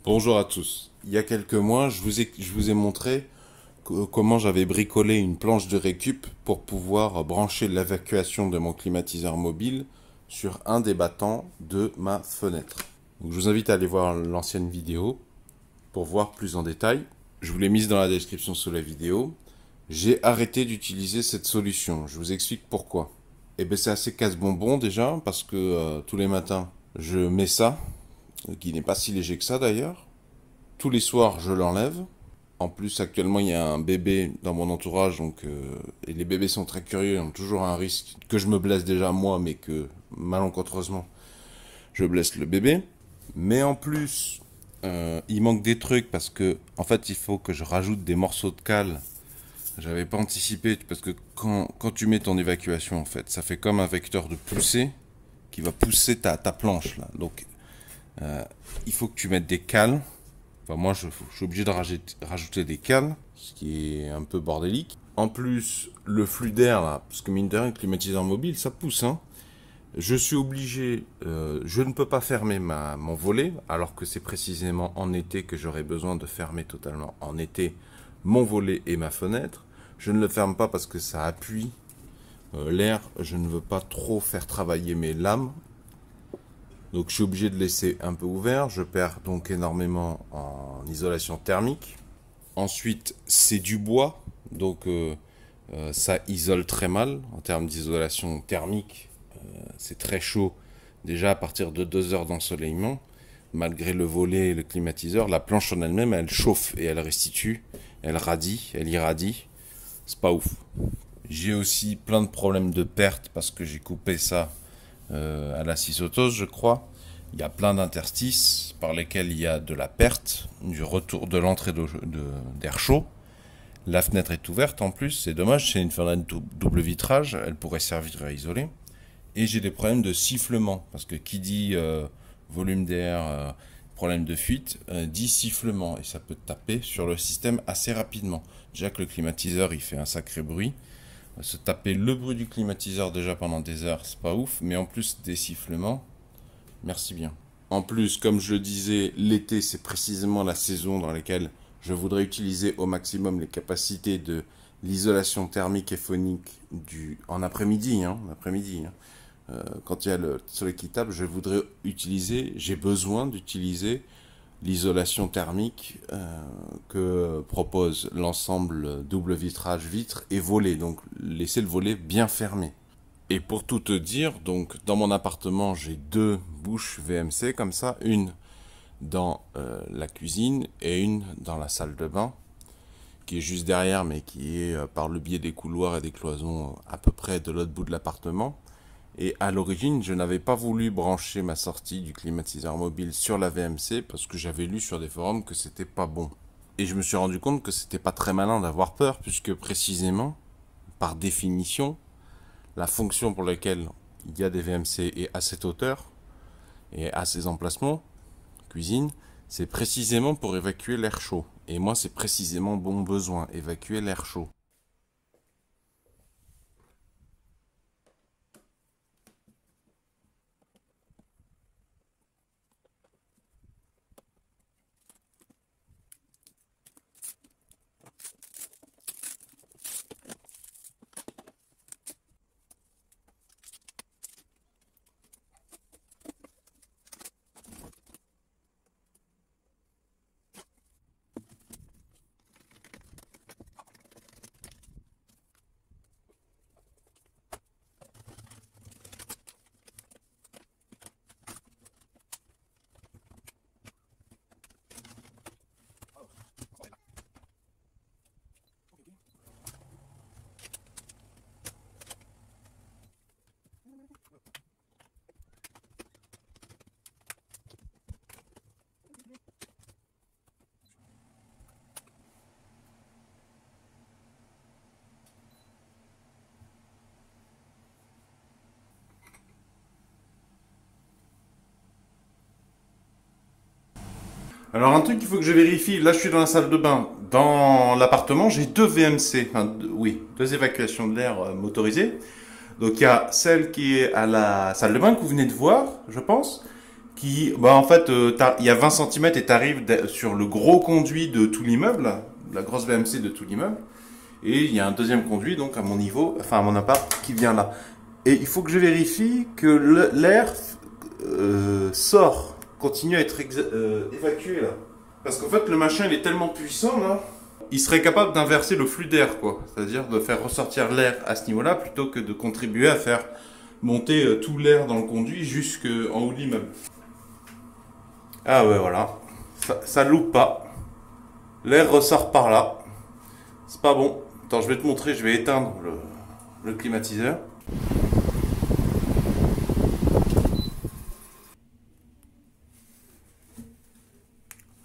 Bonjour à tous. Il y a quelques mois, je vous ai montré comment j'avais bricolé une planche de récup pour pouvoir brancher l'évacuation de mon climatiseur mobile sur un des battants de ma fenêtre. Donc, je vous invite à aller voir l'ancienne vidéo pour voir plus en détail. Je vous l'ai mise dans la description sous la vidéo. J'ai arrêté d'utiliser cette solution. Je vous explique pourquoi. Eh bien, c'est assez casse-bonbon déjà, parce que tous les matins, je mets ça, qui n'est pas si léger que ça d'ailleurs. Tous les soirs, je l'enlève. En plus, actuellement, il y a un bébé dans mon entourage, donc et les bébés sont très curieux, ils ont toujours un risque que je me blesse déjà moi, mais que malencontreusement, je blesse le bébé. Mais en plus, il manque des trucs parce que, en fait, il faut que je rajoute des morceaux de cale. J'avais pas anticipé parce que quand tu mets ton évacuation, en fait, ça fait comme un vecteur de poussée qui va pousser ta planche là. Donc, il faut que tu mettes des cales. Enfin, moi, je suis obligé de rajouter des cales, ce qui est un peu bordélique. En plus, le flux d'air, là, parce que mine de rien, le climatiseur mobile, ça pousse, hein. Je suis obligé, je ne peux pas fermer mon volet, alors que c'est précisément en été que j'aurais besoin de fermer totalement en été mon volet et ma fenêtre. Je ne le ferme pas parce que ça appuie l'air. Je ne veux pas trop faire travailler mes lames. Donc je suis obligé de laisser un peu ouvert. Je perds donc énormément en isolation thermique. Ensuite, c'est du bois, donc ça isole très mal en termes d'isolation thermique. C'est très chaud déjà à partir de 2 heures d'ensoleillement. Malgré le volet et le climatiseur, la planche en elle-même, elle chauffe et elle restitue, elle radie, elle irradie. C'est pas ouf. J'ai aussi plein de problèmes de perte parce que j'ai coupé ça à la scie sauteuse, je crois. Il y a plein d'interstices par lesquels il y a de la perte, du retour de l'entrée d'air chaud. La fenêtre est ouverte en plus, c'est dommage, c'est une fenêtre double vitrage, elle pourrait servir à isoler. Et j'ai des problèmes de sifflement, parce que qui dit volume d'air, problème de fuite, dit sifflement, et ça peut taper sur le système assez rapidement. Déjà que le climatiseur il fait un sacré bruit, se taper le bruit du climatiseur déjà pendant des heures, c'est pas ouf, mais en plus des sifflements, merci bien. En plus, comme je le disais, l'été, c'est précisément la saison dans laquelle je voudrais utiliser au maximum les capacités de l'isolation thermique et phonique en après-midi. Quand il y a le soleil qui tape, j'ai besoin d'utiliser l'isolation thermique que propose l'ensemble double vitrage vitre et volet. Donc, laisser le volet bien fermé. Et pour tout te dire, donc dans mon appartement, j'ai deux bouches VMC comme ça, une dans la cuisine et une dans la salle de bain, qui est juste derrière, mais qui est par le biais des couloirs et des cloisons à peu près de l'autre bout de l'appartement. Et à l'origine, je n'avais pas voulu brancher ma sortie du climatiseur mobile sur la VMC parce que j'avais lu sur des forums que c'était pas bon. Et je me suis rendu compte que c'était pas très malin d'avoir peur, puisque précisément, par définition, la fonction pour laquelle il y a des VMC est à cette hauteur et à ces emplacements, cuisine, c'est précisément pour évacuer l'air chaud. Et moi, c'est précisément mon besoin, évacuer l'air chaud. Alors un truc qu'il faut que je vérifie, là je suis dans la salle de bain. Dans l'appartement, j'ai deux VMC, enfin, oui, deux évacuations de l'air motorisées. Donc il y a celle qui est à la salle de bain que vous venez de voir, je pense, En fait, il y a 20 centimètres et tu arrives sur le gros conduit de tout l'immeuble, la grosse VMC de tout l'immeuble. Et il y a un deuxième conduit, donc à mon niveau, enfin à mon appart, qui vient là. Et il faut que je vérifie que l'air sort, continue à être évacué là. Parce qu'en fait, le machin, il est tellement puissant là, il serait capable d'inverser le flux d'air, quoi. C'est-à-dire de faire ressortir l'air à ce niveau-là, plutôt que de contribuer à faire monter tout l'air dans le conduit jusqu'en haut de l'immeuble. Ah ouais, voilà. Ça loupe pas. L'air ressort par là. C'est pas bon. Attends, je vais te montrer, je vais éteindre le climatiseur.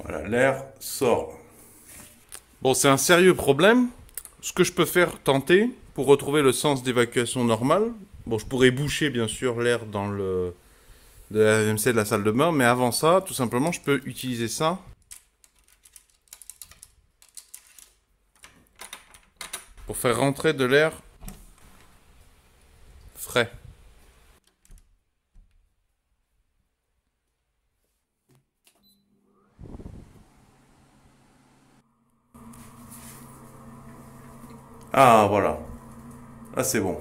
Voilà, l'air sort. Bon, c'est un sérieux problème. Ce que je peux faire, tenter, pour retrouver le sens d'évacuation normal. Bon, je pourrais boucher, bien sûr, l'air dans de la VMC de la salle de bain, mais avant ça, tout simplement, je peux utiliser ça pour faire rentrer de l'air frais. Ah, voilà. Là, c'est bon.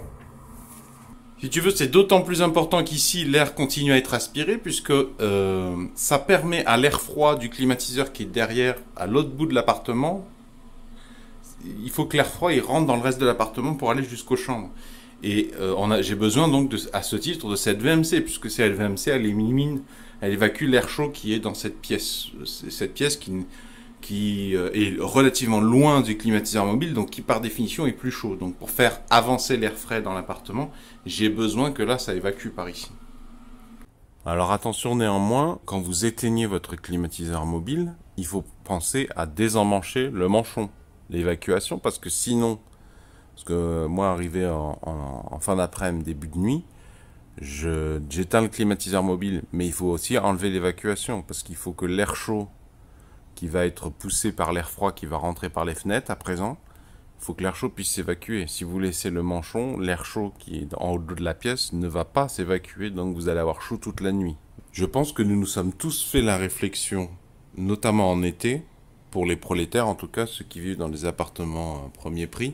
Si tu veux, c'est d'autant plus important qu'ici, l'air continue à être aspiré, puisque ça permet à l'air froid du climatiseur qui est derrière, à l'autre bout de l'appartement, il faut que l'air froid il rentre dans le reste de l'appartement pour aller jusqu'aux chambres. Et j'ai besoin donc, à ce titre, de cette VMC, puisque cette VMC, elle élimine, elle évacue l'air chaud qui est dans cette pièce. Cette pièce qui est relativement loin du climatiseur mobile, donc qui par définition est plus chaud. Donc pour faire avancer l'air frais dans l'appartement, j'ai besoin que là, ça évacue par ici. Alors attention néanmoins, quand vous éteignez votre climatiseur mobile, il faut penser à désemmancher le manchon, l'évacuation, parce que sinon, parce que moi arrivé en fin d'après-midi, début de nuit, j'éteins le climatiseur mobile, mais il faut aussi enlever l'évacuation, parce qu'il faut que l'air chaud qui va être poussé par l'air froid qui va rentrer par les fenêtres à présent, il faut que l'air chaud puisse s'évacuer. Si vous laissez le manchon, l'air chaud qui est en haut de la pièce ne va pas s'évacuer, donc vous allez avoir chaud toute la nuit. Je pense que nous nous sommes tous fait la réflexion, notamment en été, pour les prolétaires en tout cas, ceux qui vivent dans des appartements premier prix.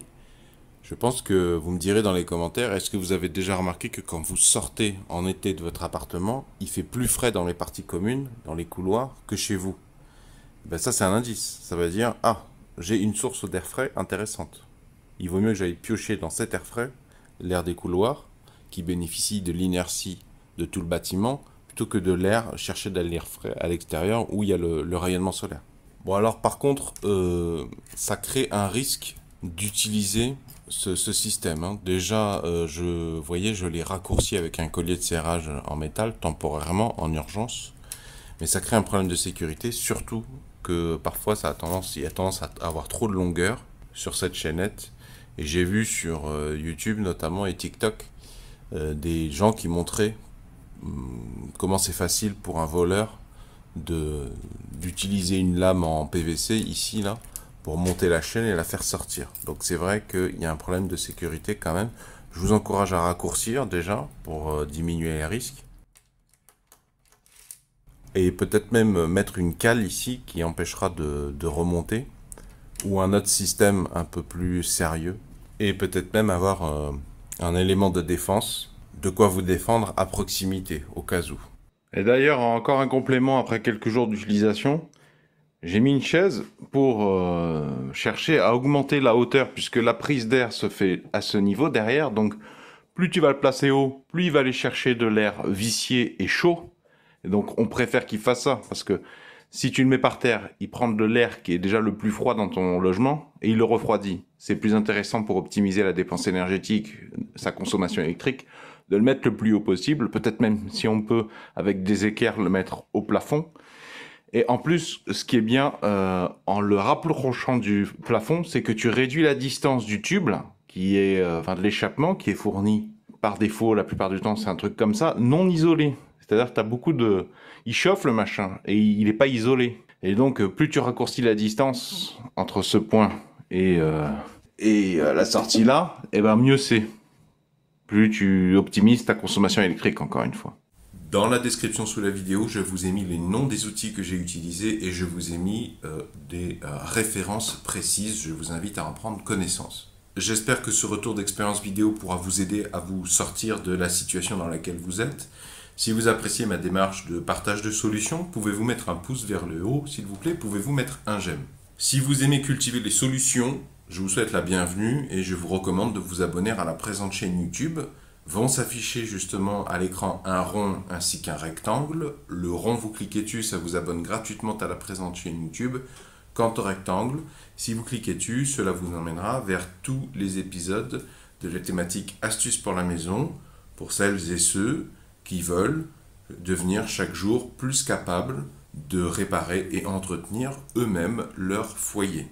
Je pense que vous me direz dans les commentaires, est-ce que vous avez déjà remarqué que quand vous sortez en été de votre appartement, il fait plus frais dans les parties communes, dans les couloirs, que chez vous? Ben ça c'est un indice, ça veut dire, ah, j'ai une source d'air frais intéressante. Il vaut mieux que j'aille piocher dans cet air frais, l'air des couloirs, qui bénéficie de l'inertie de tout le bâtiment, plutôt que de chercher de l'air frais à l'extérieur où il y a le rayonnement solaire. Bon alors par contre, ça crée un risque d'utiliser ce système. Hein. Déjà, je l'ai raccourci avec un collier de serrage en métal, temporairement, en urgence. Mais ça crée un problème de sécurité, surtout que parfois il y a tendance à avoir trop de longueur sur cette chaînette. Et j'ai vu sur YouTube notamment et TikTok des gens qui montraient comment c'est facile pour un voleur d'utiliser une lame en PVC ici là pour monter la chaîne et la faire sortir. Donc c'est vrai qu'il y a un problème de sécurité quand même. Je vous encourage à raccourcir déjà pour diminuer les risques. Et peut-être même mettre une cale ici qui empêchera de remonter. Ou un autre système un peu plus sérieux. Et peut-être même avoir un élément de défense. De quoi vous défendre à proximité, au cas où. Et d'ailleurs, encore un complément après quelques jours d'utilisation. J'ai mis une chaise pour chercher à augmenter la hauteur. Puisque la prise d'air se fait à ce niveau derrière. Donc plus tu vas le placer haut, plus il va aller chercher de l'air vicié et chaud. Et donc, on préfère qu'il fasse ça, parce que si tu le mets par terre, il prend de l'air qui est déjà le plus froid dans ton logement, et il le refroidit. C'est plus intéressant pour optimiser la dépense énergétique, sa consommation électrique, de le mettre le plus haut possible, peut-être même, si on peut, avec des équerres, le mettre au plafond. Et en plus, ce qui est bien, en le rapprochant du plafond, c'est que tu réduis la distance du tube, qui est, de l'échappement, qui est fourni par défaut, la plupart du temps, c'est un truc comme ça, non isolé. C'est-à-dire que tu as beaucoup de... Il chauffe le machin, et il n'est pas isolé. Et donc, plus tu raccourcis la distance entre ce point et la sortie là, et ben mieux c'est. Plus tu optimises ta consommation électrique, encore une fois. Dans la description sous la vidéo, je vous ai mis les noms des outils que j'ai utilisés et je vous ai mis des références précises. Je vous invite à en prendre connaissance. J'espère que ce retour d'expérience vidéo pourra vous aider à vous sortir de la situation dans laquelle vous êtes. Si vous appréciez ma démarche de partage de solutions, pouvez-vous mettre un pouce vers le haut, s'il vous plaît, pouvez-vous mettre un j'aime. Si vous aimez cultiver les solutions, je vous souhaite la bienvenue et je vous recommande de vous abonner à la présente chaîne YouTube. Vont s'afficher justement à l'écran un rond ainsi qu'un rectangle. Le rond, vous cliquez dessus, ça vous abonne gratuitement à la présente chaîne YouTube. Quant au rectangle, si vous cliquez dessus, cela vous emmènera vers tous les épisodes de la thématique astuces pour la maison, pour celles et ceux qui veulent devenir chaque jour plus capables de réparer et entretenir eux-mêmes leur foyer.